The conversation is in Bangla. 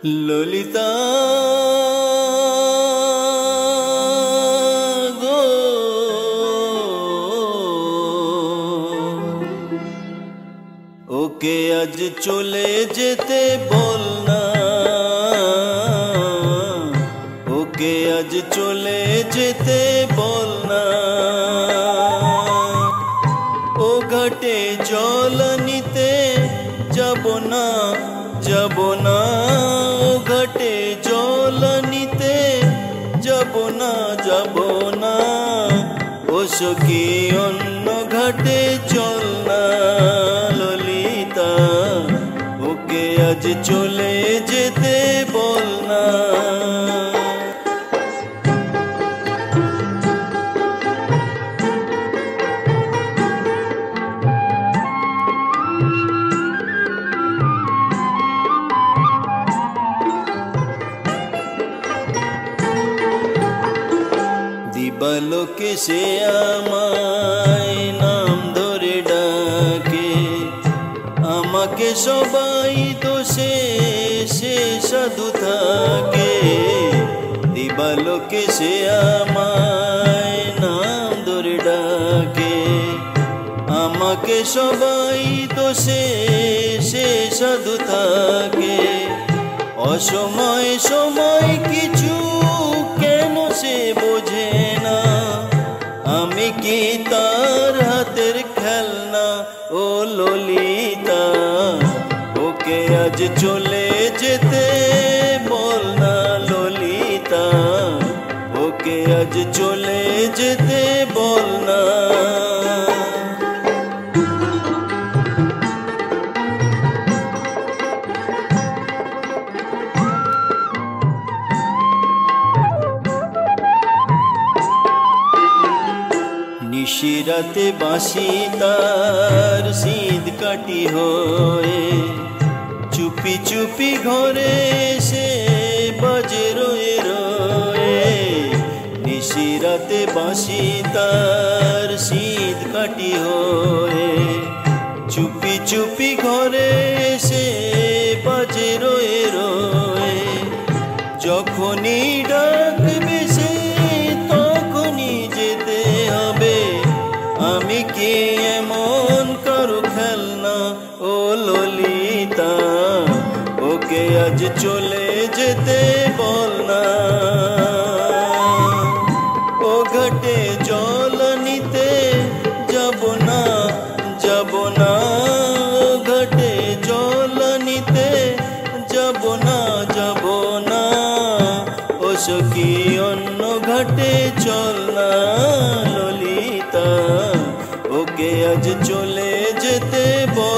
ললিতা গো ওকে আজ চলে যেতে বল না, ওকে আজ চলে যেতে বল না। ও ঘাটে জল নিতে যাব না, যাব না। ও ঘাটে জল নিতে যাব না, যাব না। ও সখী অন্য ঘাটে চল না। ললিতা ওকে আজ চলে যেতে বল না। দিবালোকে সে আমায় নাম ধরে ডাকে, আমাকে সবাই দোষে সে সাধু থাকে। দিবালোকে সে আমায় নাম ধরে ডাকে, আমাকে সবাই দোষে সে সাধু থাকে। অসময় সময় কিছু কেন সে বোঝে না, আমি কি তার হাতের খেলনা। ও ললিতা ওকে আজ চলে যেতে বল না। ললিতা ওকে আজ চলে যেতে বল না। নিশিরাতে বাঁশি তার শীত কাটি হয়ে, চুপি চুপি ঘরে এসে বাজে রয়ে রয়ে। নিশিরাতে বাঁশি তার শীত কাটি হয়ে, চুপি চুপি ঘরে এসে বাজে রয়ে রয়ে। যখনই ডাকবে সে তখনই যেতে হবে, আমি কি এমন কারো খেলনা। ও ললিতা ওকে আজ চলে যেতে বল না। ও ঘাটে জল নিতে যাব না, যাব না। ও ঘাটে জল নিতে যাব না, যাব না। ও সখী অন্য ঘাটে চল না। ললিতা ওকে আজ চলে যেতে বল।